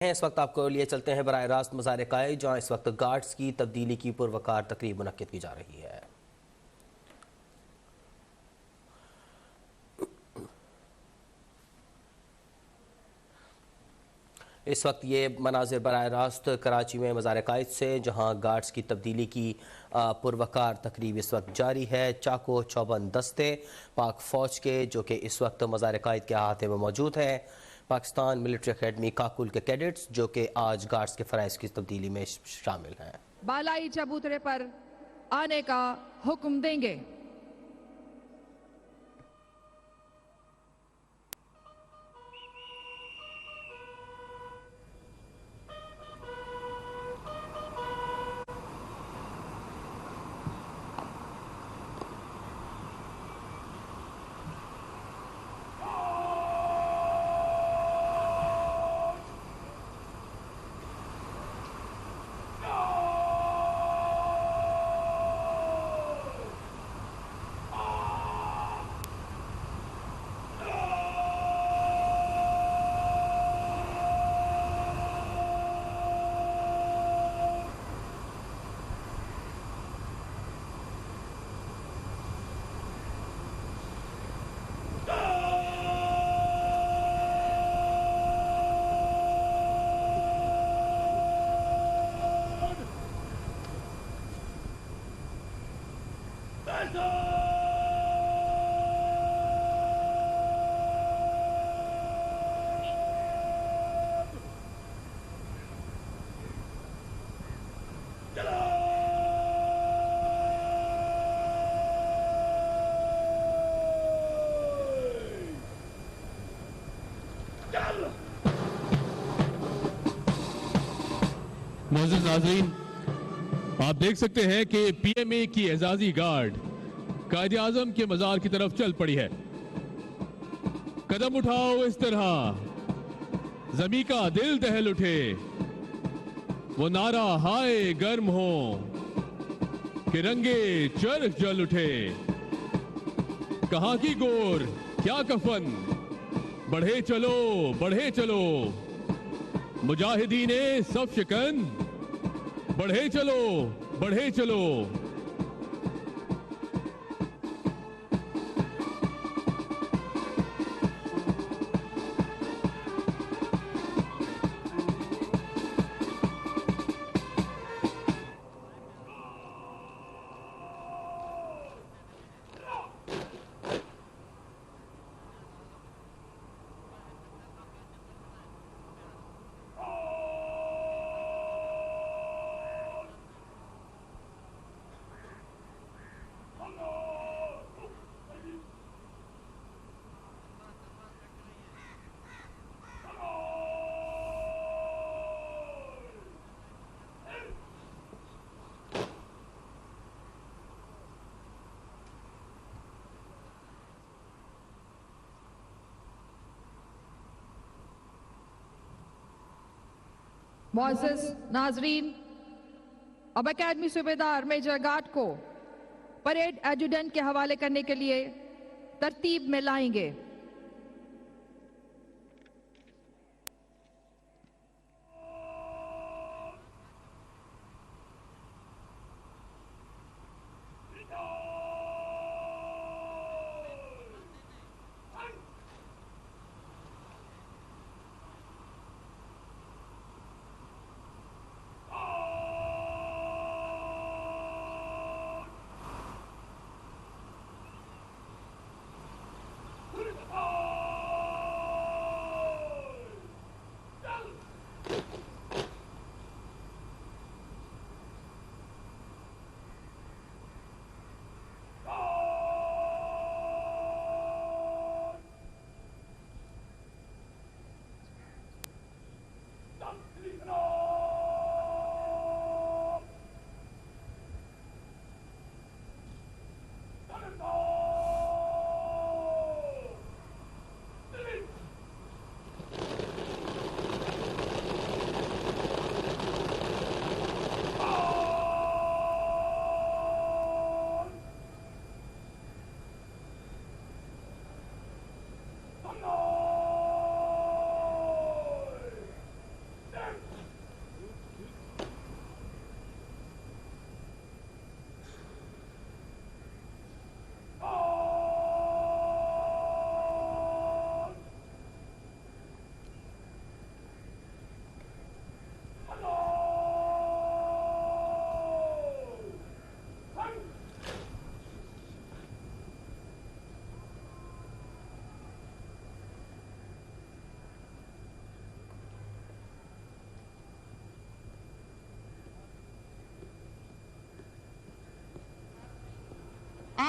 हैं इस वक्त आपको लिए चलते हैं बराह रास्त मज़ार कायद, जहाँ इस वक्त गार्ड्स की तब्दीली की पुरवकार तकरीब मुनक्किद की जा रही है। इस वक्त ये मनाजिर बराह रास्त कराची में मज़ार कायद से, जहाँ गार्ड्स की तब्दीली की पुरवकार तकरीब इस वक्त जारी है। चाको चौबंद दस्ते पाक फ़ौज के जो कि इस वक्त मज़ार कायद के अहाते में मौजूद हैं, पाकिस्तान मिलिट्री अकेडमी काकुल के कैडेट्स जो कि आज गार्ड्स के फ़राइज़ की तब्दीली में शामिल हैं, बालाई चबूतरे पर आने का हुक्म देंगे। मोअज़्ज़िज़ नाज़रीन, आप देख सकते हैं कि पीएमए की एजाजी गार्ड कायदे आजम के मज़ार की तरफ चल पड़ी है। कदम उठाओ इस तरह जमी का दिल दहल उठे, वो नारा हाय गर्म हो कि रंगे चरख जल उठे। कहां की गोर क्या कफन, बढ़े चलो मुजाहिदीने सब शिकन, बढ़े चलो। मुअज़्ज़िज़ नाज़रीन, अब अकेडमी सूबेदार मेजर गार्ड को परेड एजुडेंट के हवाले करने के लिए तरतीब में लाएंगे।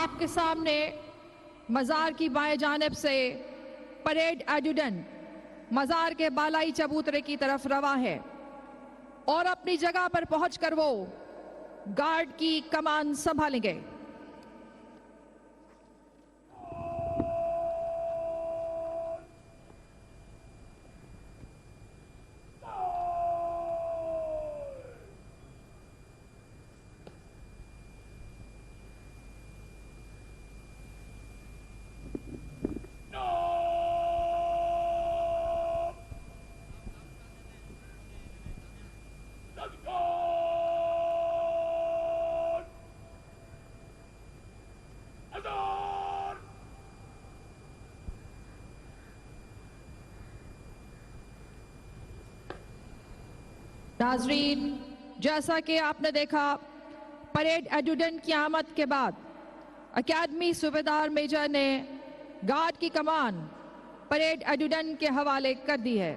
आपके सामने मज़ार की बाएं जानिब से परेड एडजुटेंट मज़ार के बालाई चबूतरे की तरफ रवा है और अपनी जगह पर पहुंचकर वो गार्ड की कमान संभालेंगे। नाजरीन, जैसा कि आपने देखा, परेड एडजुटेंट की आमद के बाद अकेडमी सूबेदार मेजर ने गार्ड की कमान परेड एडजुटेंट के हवाले कर दी है।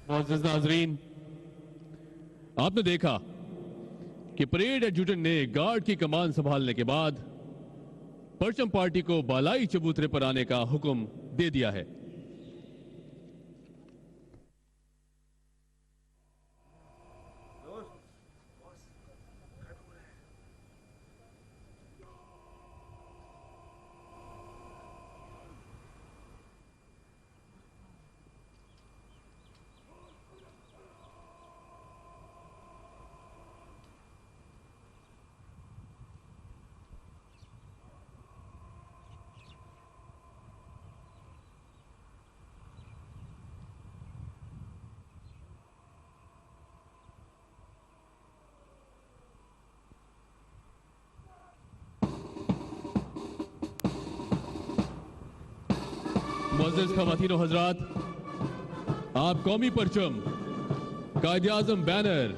मुअज़्ज़िज़ नाज़रीन, आपने देखा कि परेड एडजुटेंट ने गार्ड की कमान संभालने के बाद परचम पार्टी को बालाई चबूतरे पर आने का हुक्म दे दिया है। मुअज़्ज़िज़ ख़वातीन और हज़रात, आप कौमी परचम, कायद-ए-आज़म बैनर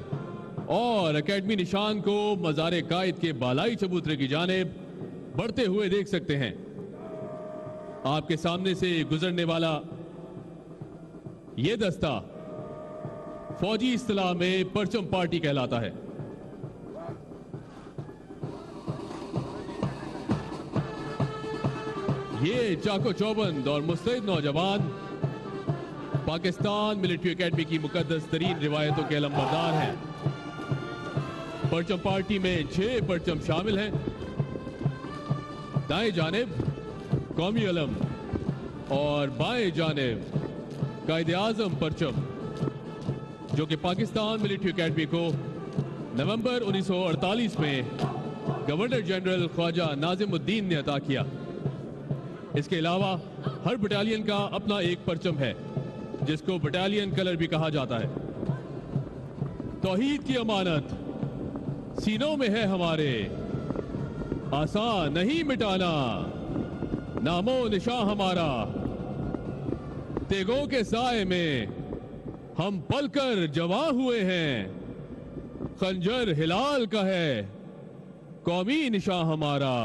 और अकेडमी निशान को मज़ार कायद के बालाई चबूतरे की जानिब बढ़ते हुए देख सकते हैं। आपके सामने से गुजरने वाला ये दस्ता फौजी इस्तिलाह में परचम पार्टी कहलाता है। ये चाको चौबंद और मुस्तैद नौजवान पाकिस्तान मिलिट्री एकेडमी की मुकद्दस तरीन रिवायतों के अलमबरदार हैं। परचम पार्टी में 6 परचम शामिल हैं। दाएं जानिब कौमी अलम और बाएं जानिब कायद-ए-आज़म परचम, जो कि पाकिस्तान मिलिट्री एकेडमी को नवंबर 1948 में गवर्नर जनरल ख्वाजा नाज़िमुद्दीन ने अता किया। इसके अलावा हर बटालियन का अपना एक परचम है, जिसको बटालियन कलर भी कहा जाता है। तौहीद की अमानत सीनों में है हमारे, आसान नहीं मिटाना नामो निशां हमारा। तेगों के साए में हम पलकर जवां हुए हैं, खंजर हिलाल का है कौमी निशां हमारा।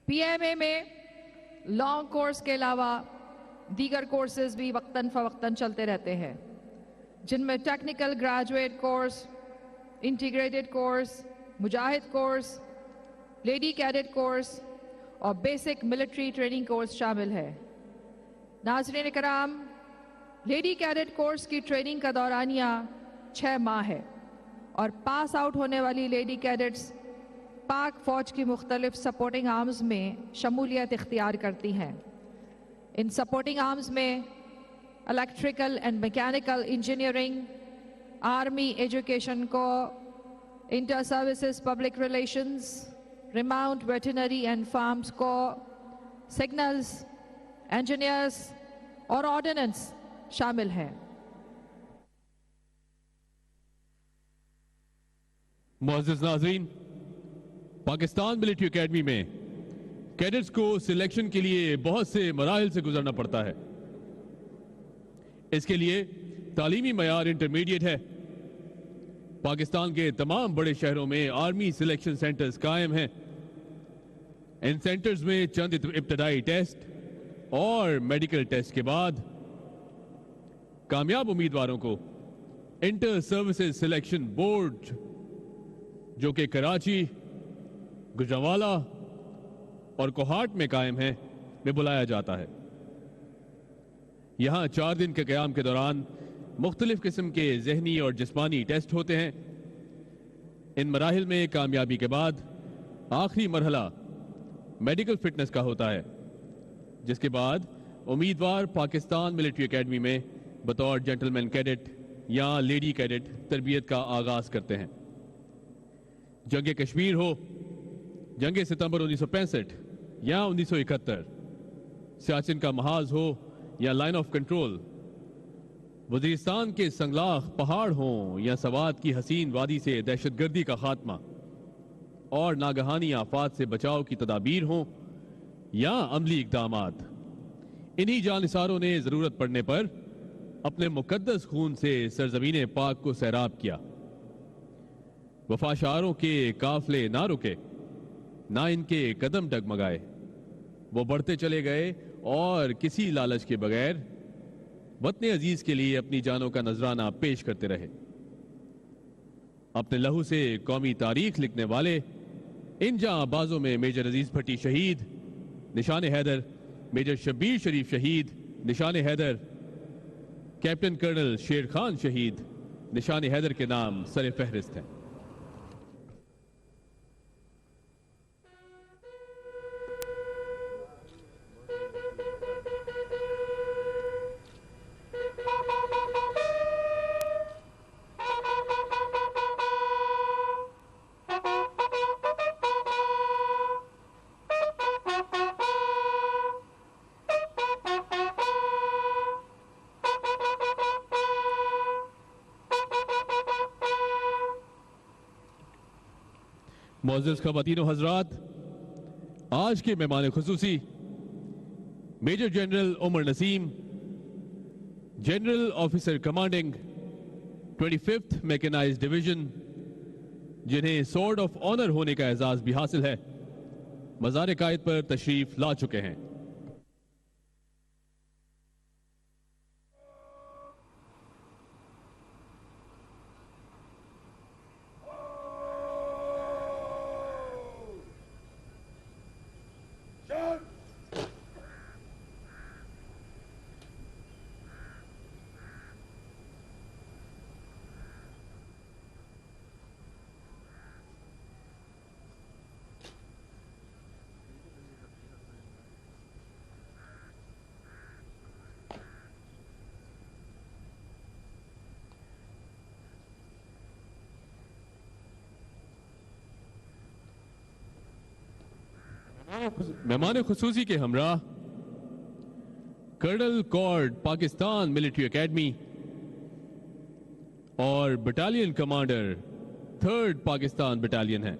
पीएमए में लॉन्ग कोर्स के अलावा दीगर कोर्सेज भी वक्तन फवक्तन चलते रहते हैं, जिनमें technical graduate course, integrated course, Mujahid course, lady cadet course और बेसिक मिलिट्री ट्रेनिंग कोर्स शामिल है। नाज़रीन कराम, लेडी कैडेट कोर्स की ट्रेनिंग का दौरानिया 6 माह है और पास आउट होने वाली लेडी कैडेट्स पाक फौज की मुख्तलिफ सपोर्टिंग आर्म्स में शमूलियत इख्तियार करती हैं। इन सपोर्टिंग आर्म्स में electrical and mechanical engineering, army education को, inter services public relations, remount veterinary and farms को, सिग्नल्स, इंजीनियर्स और ऑर्डिनेंस शामिल हैं। मुअज़्ज़िज़ नाज़रीन, पाकिस्तान मिलिट्री एकेडमी में कैडेट्स को सिलेक्शन के लिए बहुत से मराहिल से गुजरना पड़ता है। इसके लिए तालीमी मयार इंटरमीडिएट है। पाकिस्तान के तमाम बड़े शहरों में आर्मी सिलेक्शन सेंटर्स कायम हैं। इन सेंटर्स में चंद इब्तदाई टेस्ट और मेडिकल टेस्ट के बाद कामयाब उम्मीदवारों को इंटर सर्विसेज सिलेक्शन बोर्ड, जो कि कराची, गुजरांवाला और कोहाट में कायम है, में बुलाया जाता है। यहां 4 दिन के क़याम के दौरान मुख्तलिफ किस्म के जहनी और जिस्मानी टेस्ट होते हैं। इन मराहिल में कामयाबी के बाद आखिरी मरहला मेडिकल फिटनेस का होता है, जिसके बाद उम्मीदवार पाकिस्तान मिलिट्री एकेडमी में बतौर जेंटलमैन कैडेट या लेडी कैडेट तरबियत का आगाज करते हैं। जंग कश्मीर हो, जंग सितंबर 1965 या 1971, सियाचिन का महाज हो या लाइन ऑफ कंट्रोल, वजीरिस्तान के संगलाख पहाड़ हों या सवात की हसीन वादी से दहशतगर्दी का खात्मा और नागहानी आफात से बचाव की तदाबीर हों या अमली इकदामात, इन्हीं जानिसारों ने जरूरत पड़ने पर अपने मुकद्दस खून से सरजमीन पाक को सैराब किया। वफाशारों के काफले ना रुके, ना इनके कदम डगमगाए। वो बढ़ते चले गए और किसी लालच के बगैर वतन अजीज के लिए अपनी जानों का नजराना पेश करते रहे। अपने लहू से कौमी तारीख लिखने वाले इन जांबाजों में मेजर अजीज भट्टी शहीद, निशान हैदर, मेजर शब्बीर शरीफ शहीद, निशान हैदर, कैप्टन कर्नल शेर खान शहीद, निशान हैदर के नाम सरे फहरिस्त हैं। मुअज़्ज़िज़ ख़वातीन व हज़रात, आज के मेहमान खुसूसी major general Umar Naseem, general officer commanding 25th mechanized division, जिन्हें स्वॉर्ड ऑफ ऑनर होने का एजाज भी हासिल है, मज़ार कायद पर तशरीफ ला चुके हैं। मेहमान खुसूसी के हमरा कर्नल कॉर्ड पाकिस्तान मिलिट्री एकेडमी और battalion commander 3rd Pakistan battalion है।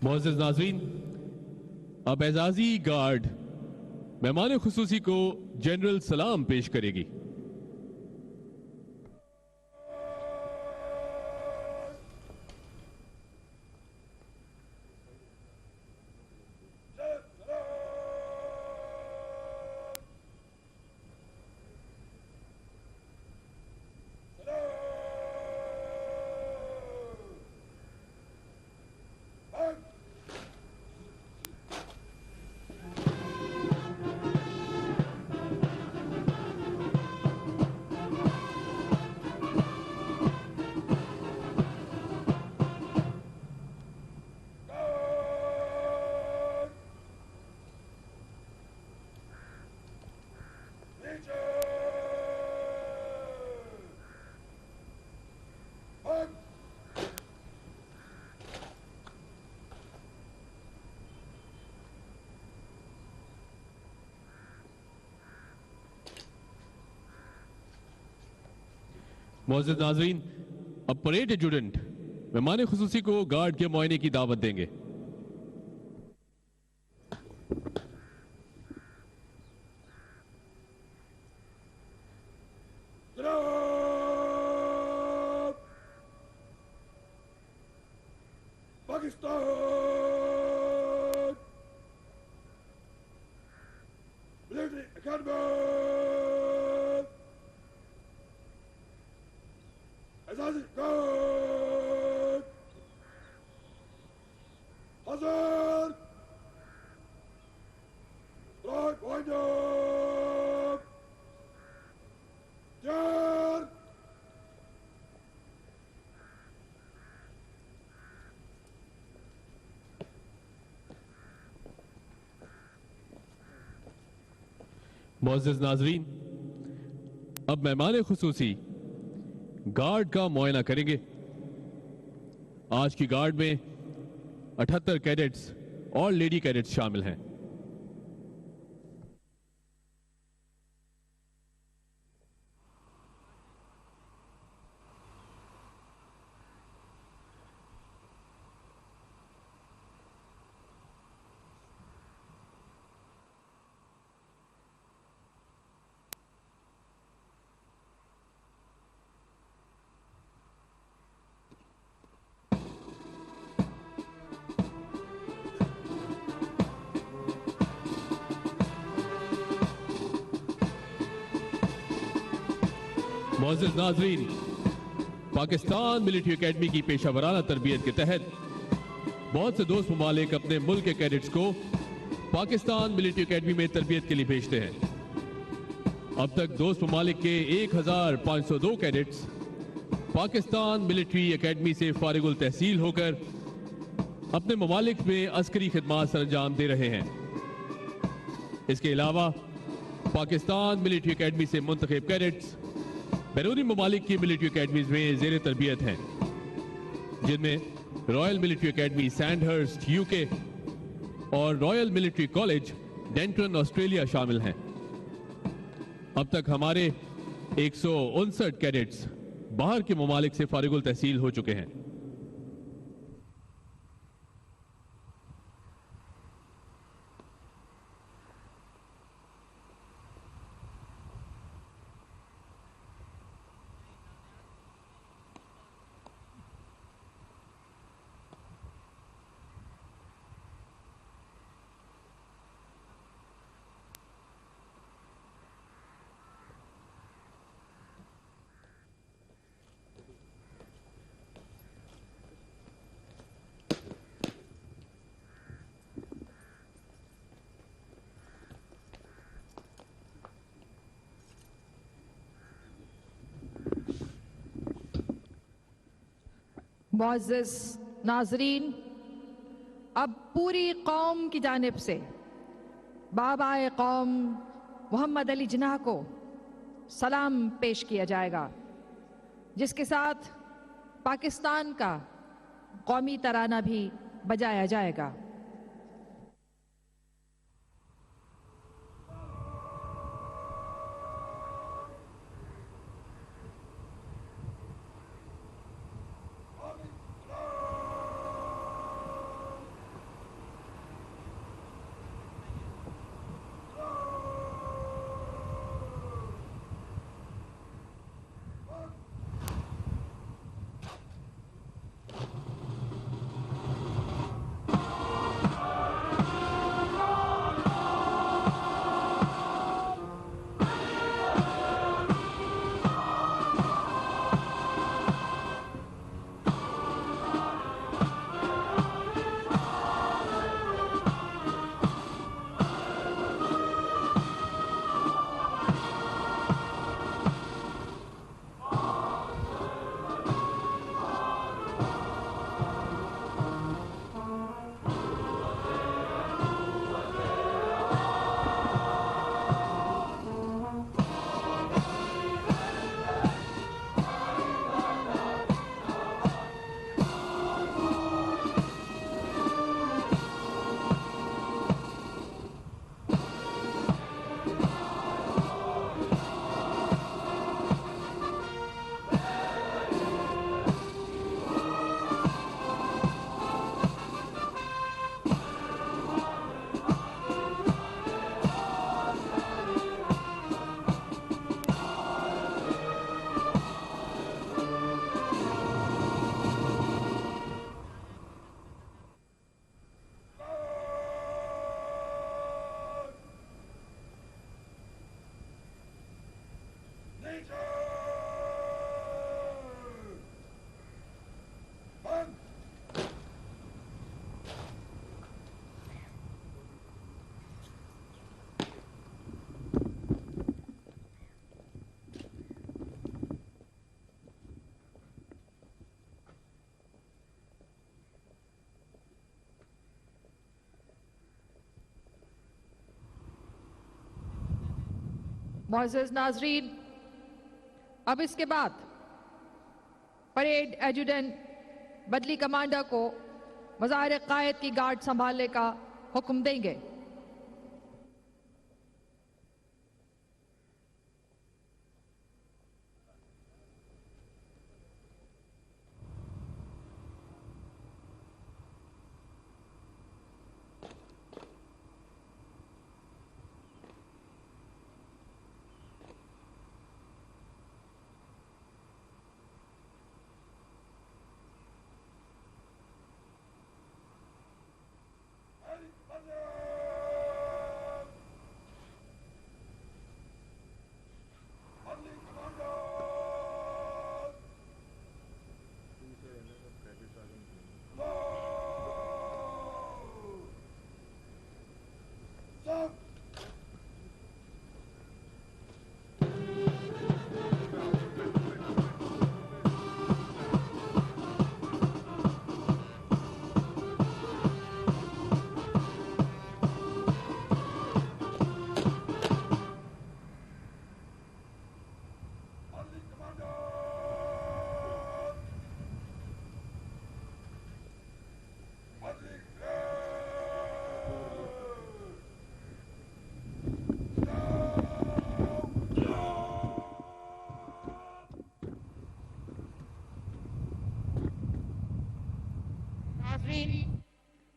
मोअज़्ज़िज़ नाज़रीन, अब एजाजी गार्ड मेहमान खुसूसी को जनरल सलाम पेश करेगी। मोअज़्ज़िज़ नाज़रीन, अब परेड एजुडेंट मेहमान खुसूसी को गार्ड के मुआयने की दावत देंगे। पाकिस्तान मिलिट्री अकेडमी एजाजी गार्ड हाजिर स्ट्राइक वाइंड अप तैयार मुअज़्ज़िज़ नाज़रीन, अब मेहमान खुसूसी गार्ड का मुआयना करेंगे। आज की गार्ड में 78 कैडेट्स और लेडी कैडेट्स शामिल हैं। मुअज़्ज़िज़ नाज़रीन, पाकिस्तान मिलिट्री एकेडमी की पेशा वराना तरबियत के तहत बहुत से दोस्त ममालिक अपने मुल्क के कैडेट्स को पाकिस्तान मिलिट्री एकेडमी में तरबियत के लिए भेजते हैं। अब तक दोस्त ममालिक के 1502 कैडेट्स पाकिस्तान मिलिट्री एकेडमी से फारिगुल तहसील होकर अपने ममालिक में अस्करी खिदमात सरंजाम दे रहे हैं। इसके अलावा पाकिस्तान मिलिट्री एकेडमी से मुंतखब कैडेट्स बैरूनी ममालिक की मिलिट्री एकेडमीज में जेर तरबियत हैं, जिनमें royal military academy Sandhurst UK और royal military college Denton Australia शामिल हैं। अब तक हमारे 159 कैडेट्स बाहर के ममालिक से फारिगुल तहसील हो चुके हैं। मुअज़्ज़िज़ नाज़रीन, अब पूरी कौम की जानिब से बाबाए कौम मोहम्मद अली जिन्ना को सलाम पेश किया जाएगा, जिसके साथ पाकिस्तान का कौमी तराना भी बजाया जाएगा। मुअज़्ज़ज़ नाज़रीन, अब इसके बाद परेड एजुडेंट बदली कमांडर को मज़ार कायद की गार्ड संभालने का हुक्म देंगे।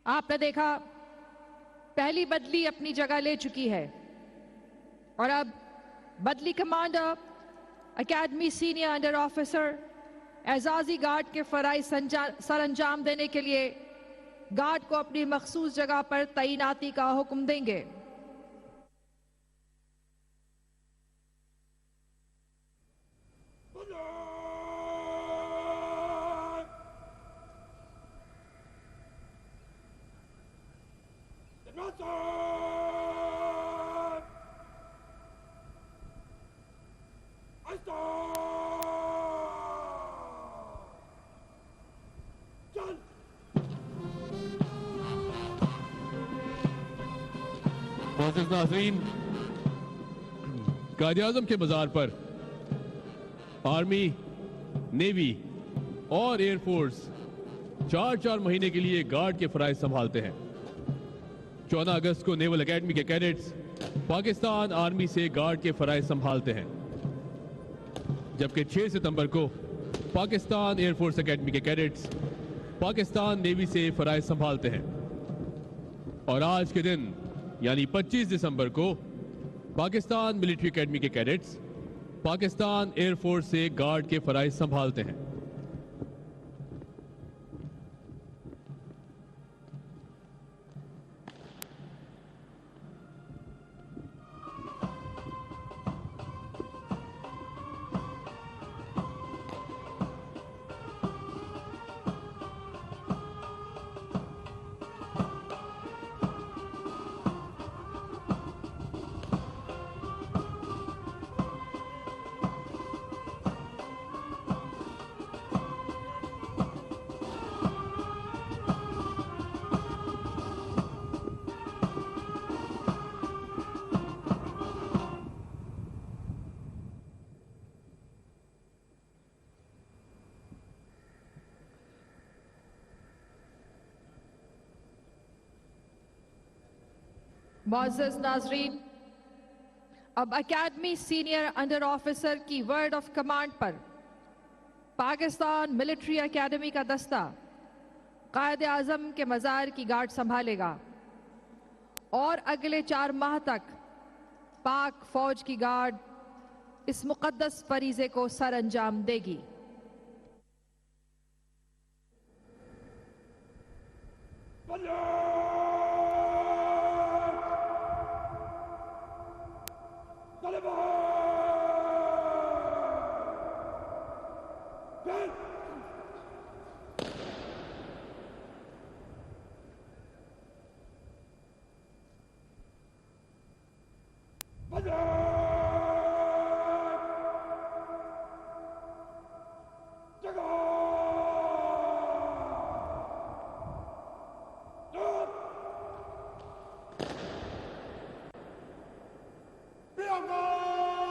आपने देखा पहली बदली अपनी जगह ले चुकी है और अब बदली commander academy senior under officer एजाजी गार्ड के फराइज सरअंजाम देने के लिए गार्ड को अपनी मखसूस जगह पर तैनाती का हुक्म देंगे। मुअज़्ज़ज़ नाज़रीन, कायद-ए-आज़म के मज़ार पर आर्मी, नेवी और एयरफोर्स 4-4 महीने के लिए गार्ड के फराइज संभालते हैं। 14 अगस्त को नेवल एकेडमी के कैडेट्स पाकिस्तान आर्मी से गार्ड के फराइज संभालते हैं, जबकि 6 सितंबर को पाकिस्तान एयरफोर्स एकेडमी के कैडेट्स पाकिस्तान नेवी से फराइज संभालते हैं। और आज के दिन यानी 25 दिसंबर को पाकिस्तान मिलिट्री एकेडमी के कैडेट्स पाकिस्तान एयरफोर्स से गार्ड के फराइज संभालते हैं। मुअज़्ज़ज़ नाज़रीन, अब एकेडमी सीनियर अंडर ऑफिसर की वर्ड ऑफ कमांड पर पाकिस्तान मिलिट्री एकेडमी का दस्ता कायद आज़म के मज़ार की गार्ड संभालेगा और अगले 4 माह तक पाक फौज की गार्ड इस मुक़द्दस फरीज़े को सर अंजाम देगी। Bianca!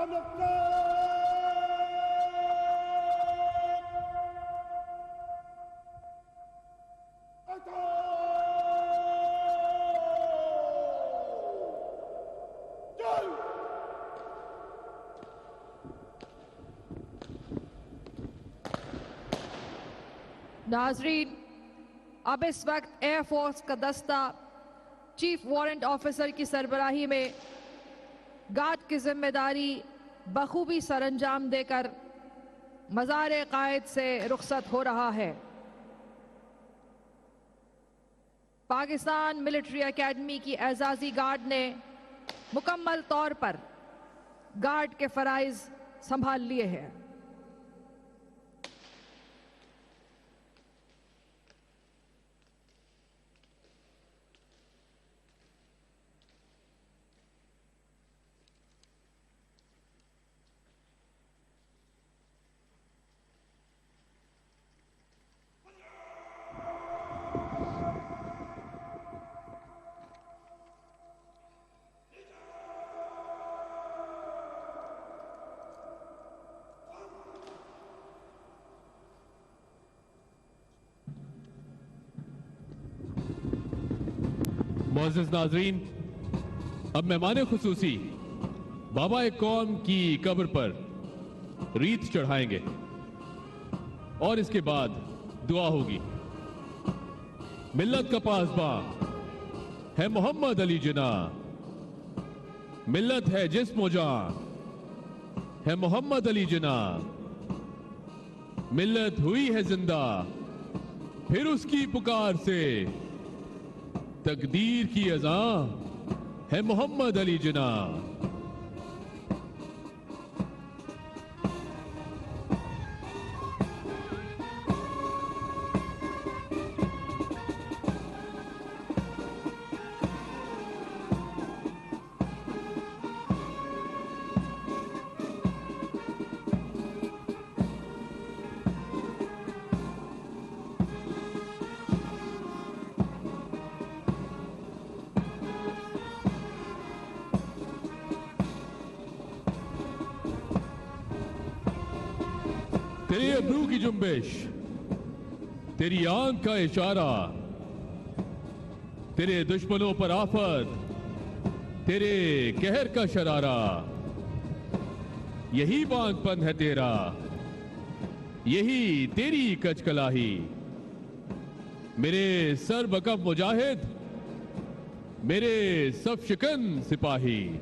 नाजरीन, अब इस वक्त एयरफोर्स का दस्ता चीफ वारंट ऑफिसर की सरबराही में गार्ड की जिम्मेदारी बखूबी सरअंजाम देकर मज़ार कायद से रुखसत हो रहा है। पाकिस्तान मिलिट्री एकेडमी की एजाजी गार्ड ने मुकम्मल तौर पर गार्ड के फराइज संभाल लिए हैं। मोअज़्ज़िज़ नाज़रीन, अब मेहमान खुसूसी बाबा कौम की कब्र पर रीत चढ़ाएंगे और इसके बाद दुआ होगी। मिल्लत का पासबां है मोहम्मद अली जिना, मिल्लत है जिस्म जान है मोहम्मद अली जिना, मिल्लत हुई है जिंदा फिर उसकी पुकार से, तकदीर की अज़ां है मोहम्मद अली जिना। तेरे अब्रू की जुम्बिश, तेरी आंख का इशारा, तेरे दुश्मनों पर आफत, तेरे कहर का शरारा, यही बांगपन है तेरा, यही तेरी कचकलाही। मेरे सर बकफ मुजाहिद, मेरे सब शिकन सिपाही।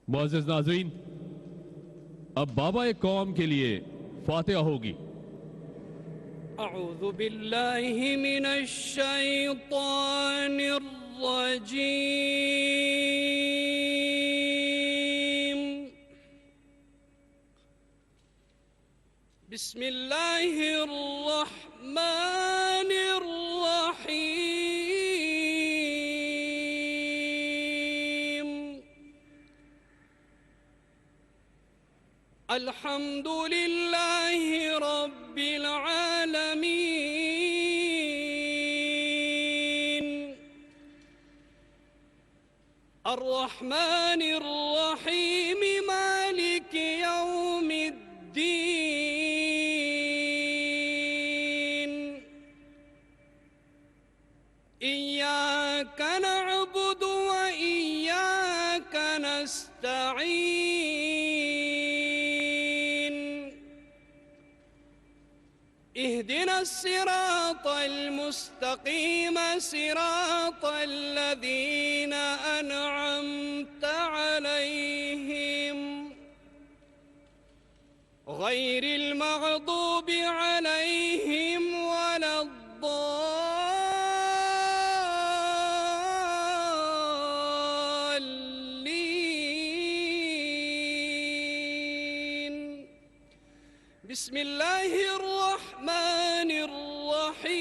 मुअज़्ज़िज़ नाज़रीन, अब बाबा कौम के लिए फातिहा होगी। अऊज़ु बिल्लाहि मिनश शैतानिर रजीम। बिस्मिल्लाहिर रहमानिर रहीम। अल्हम्दुलिल्लाहि रब्बिल आलमीन, अर्रहमानिर रहीम, मालिकि यौमिद्दीन। इय्याका नअबुदु व इय्याका नस्तईन। इहदिना सिरातल मुस्तकीम, सिरातल लज़ीना अनअमत अलैहिम, बिस्मिल्लाहिर रहमानिर रहीम।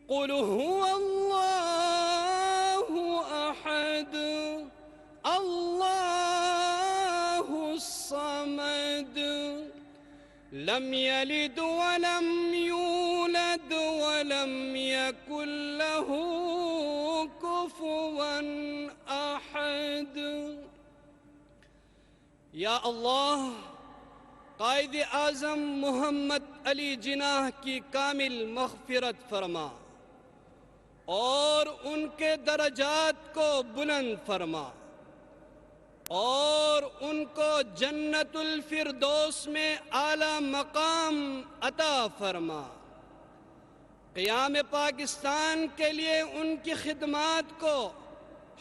कुल हुवल्लाहु अहद, अल्लाहुस समद, लम यलिद वलम यूलद वलम यकुल लहू कुफुवन अहद। या अल्लाह, कायद आज़म मोहम्मद अली जिनाह की कामिल मग़फ़िरत फरमा और उनके दरजात को बुलंद फरमा और उनको जन्नतुल फिरदौस में आला मकाम अता फरमा। क़याम पाकिस्तान के लिए उनकी खिदमात को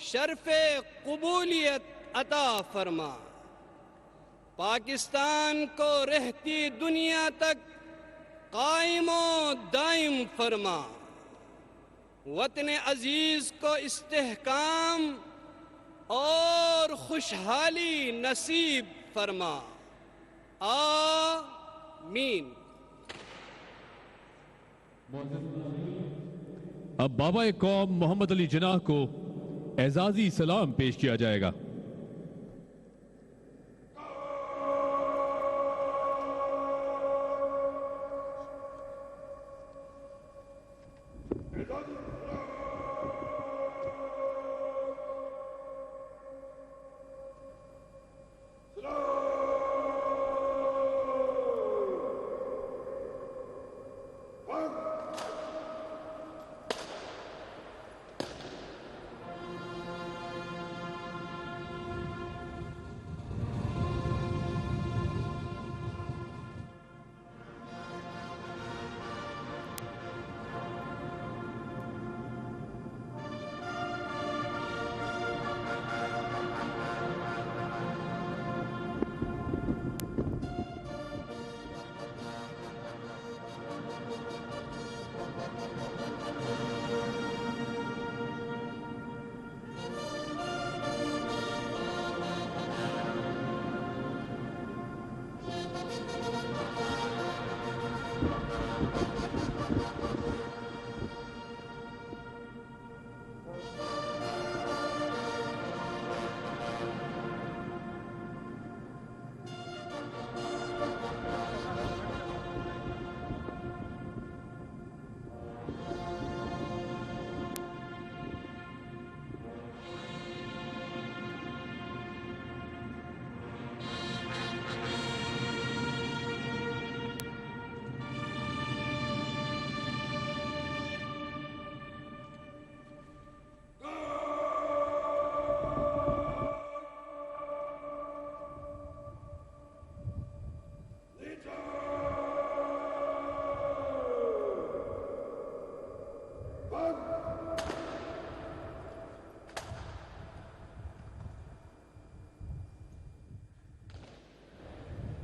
शर्फ़े क़बूलियत अता फरमा। पाकिस्तान को रहती दुनिया तक कायमो दायम फरमा। वतन अजीज़ को इस्तेहकाम और खुशहाली नसीब फरमा। आमीन। अब बाबा कौम मोहम्मद अली जिनाह को एजाजी सलाम पेश किया जाएगा।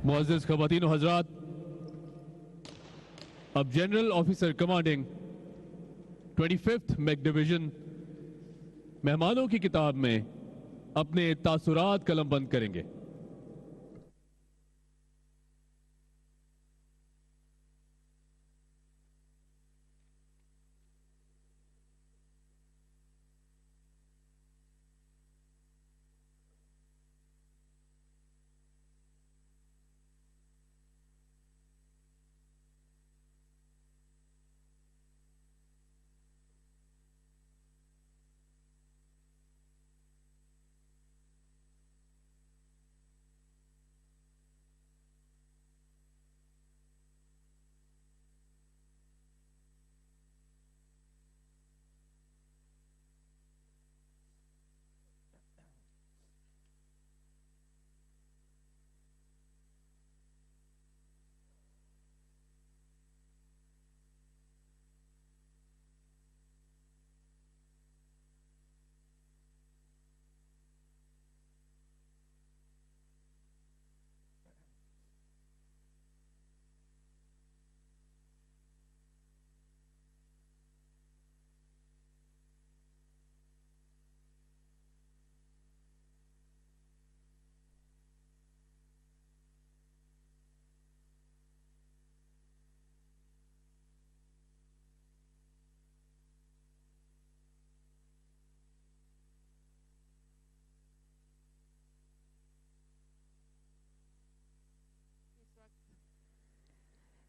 मुअज़्ज़िज़ ख़वातीन व हज़रात, अब general officer commanding 25th mech division मेहमानों की किताब में अपने तासुरात कलमबंद करेंगे।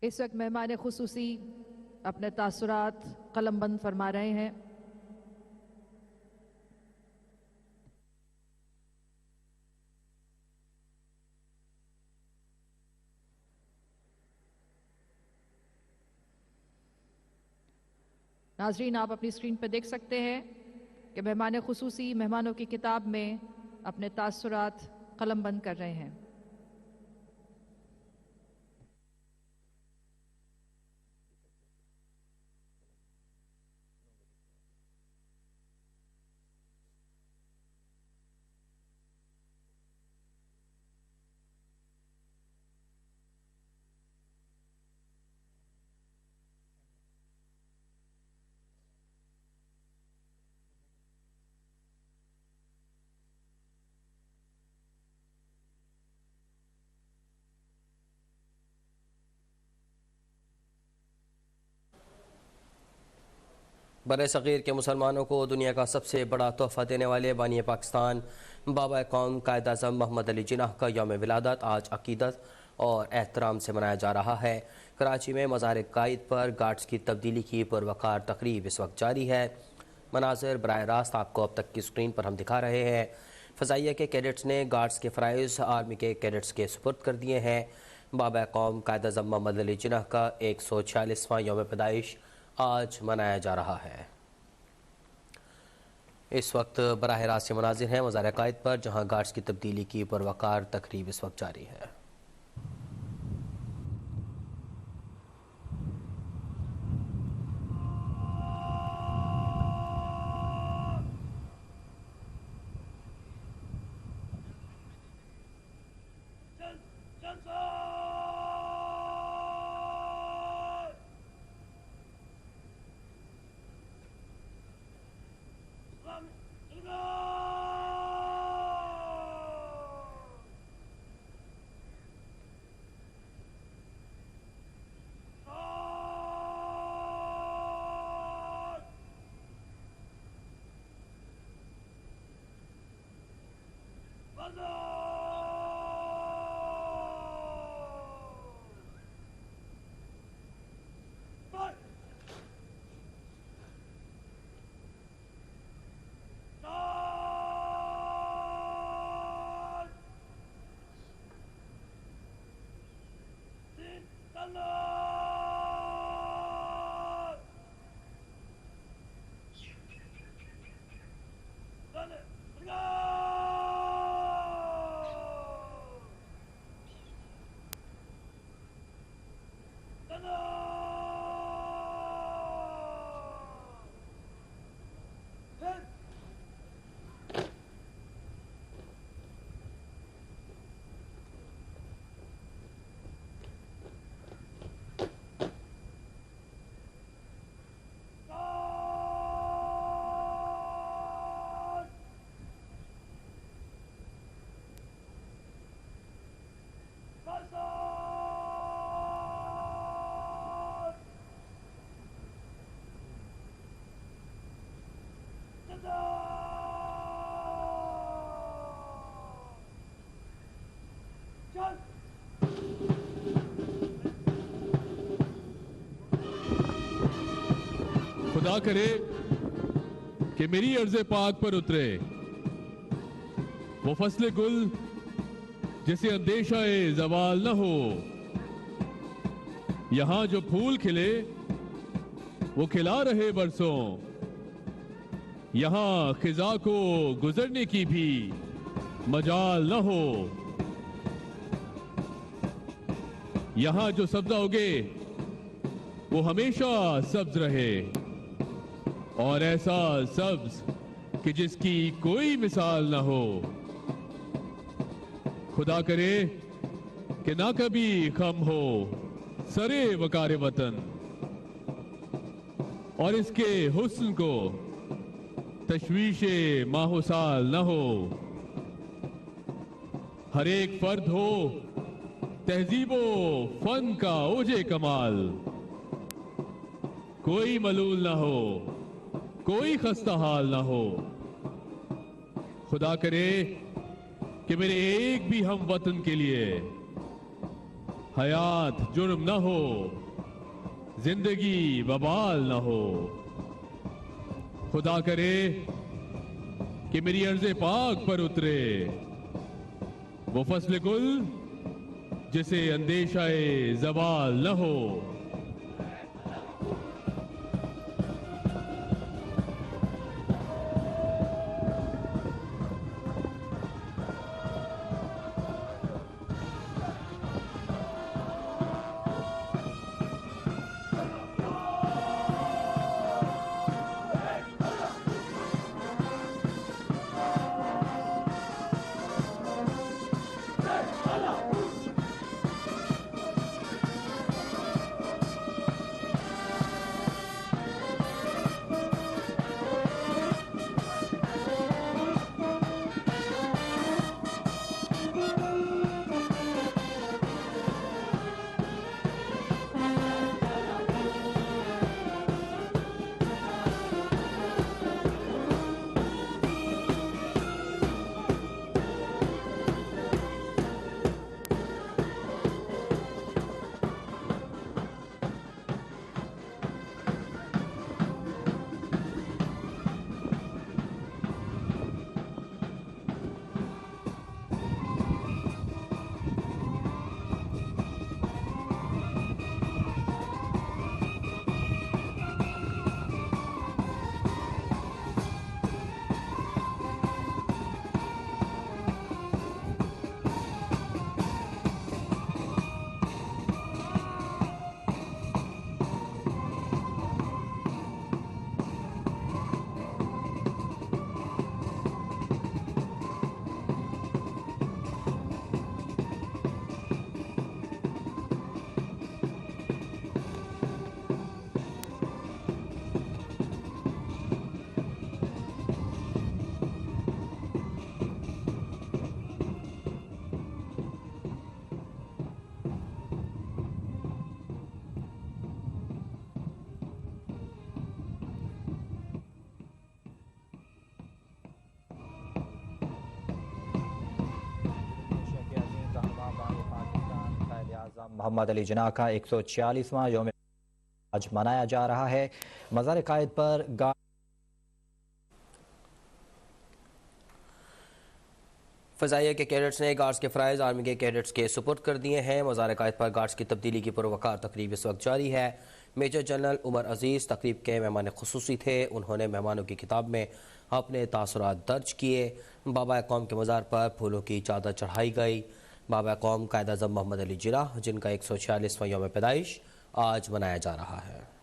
इस वक्त मेहमान खुसूसी अपने तासुरात कलमबंद फरमा रहे हैं। नाजरीन, आप अपनी स्क्रीन पर देख सकते हैं कि मेहमान खुसूसी मेहमानों की किताब में अपने तासुरात कलमबंद कर रहे हैं। बर-ए-सग़ीर के मुसलमानों को दुनिया का सबसे बड़ा तोहफ़ा देने वाले बानी पाकिस्तान बाबा कौम कायद आज़म मोहम्मद अली जिन्नाह का यौम विलादत आज अक़ीदत और एहतराम से मनाया जा रहा है। कराची में मज़ार कायद पर गार्ड्स की तब्दीली की पुरवकार तकरीब इस वक्त जारी है। मनाज़िर बराह रास्त आपको अब तक की स्क्रीन पर हम दिखा रहे हैं। फ़ज़ाइया के कैडेट्स ने गार्ड्स के फ़राइज़ आर्मी के कैडेट्स के सुपुर्द कर दिए हैं। बाबा कौम कायद आज़म मोहम्मद अली जिन्नाह का 146वां यौम पैदाइश आज मनाया जा रहा है। इस वक्त बराह रास्त से मनाजिर हैं मज़ार कायद पर, जहां गार्ड्स की तब्दीली की पुरवकार तकरीब इस वक्त जारी है। खुदा करे कि मेरी अर्ज़े पाक पर उतरे वो फसले गुल जिसे अंदेशा ज़वाल न हो। यहां जो फूल खिले वो खिला रहे बरसों, यहां खिजा को गुजरने की भी मजाल न हो। यहां जो सब्जा उगे वो हमेशा सब्ज रहे, और ऐसा सब्ज कि जिसकी कोई मिसाल ना हो। खुदा करे कि ना कभी खम हो सरे वकार वतन, और इसके हुस्न को तशवीशे माहो साल न हो। हर एक फर्द हो तहजीबो फन का ओजे कमाल, कोई मलूल ना हो, कोई खस्ता हाल ना हो। खुदा करे कि मेरे एक भी हम वतन के लिए हयात जुर्म न हो, जिंदगी बवाल न हो। खुदा करे कि मेरी अर्ज़े पाक पर उतरे वो फस्ल गुल जिसे अंदेशाए ज़वाल न हो। मोहम्मद अली जिन्ना का 146वां यौम आज मनाया जा रहा है। मज़ार कायद पर फ़ज़ाइया के कैडेट्स ने गार्ड्स के फ़राइज़ आर्मी के कैडेट्स के सुपुर्द कर दिए हैं। मज़ार कायद पर गार्ड्स की तब्दीली की पुरवकार तकरीब इस वक्त जारी है। मेजर जनरल उमर अजीज़ तकरीब के मेहमान खुसूसी थे। उन्होंने मेहमानों की किताब में अपने तासुरात दर्ज किए। बाबा कौम के मज़ार पर फूलों की चादर चढ़ाई गई। बाबा कौम कायद-ए-आज़म मोहम्मद अली जिन्ना, जिनका 146वां यौम पैदाइश आज मनाया जा रहा है।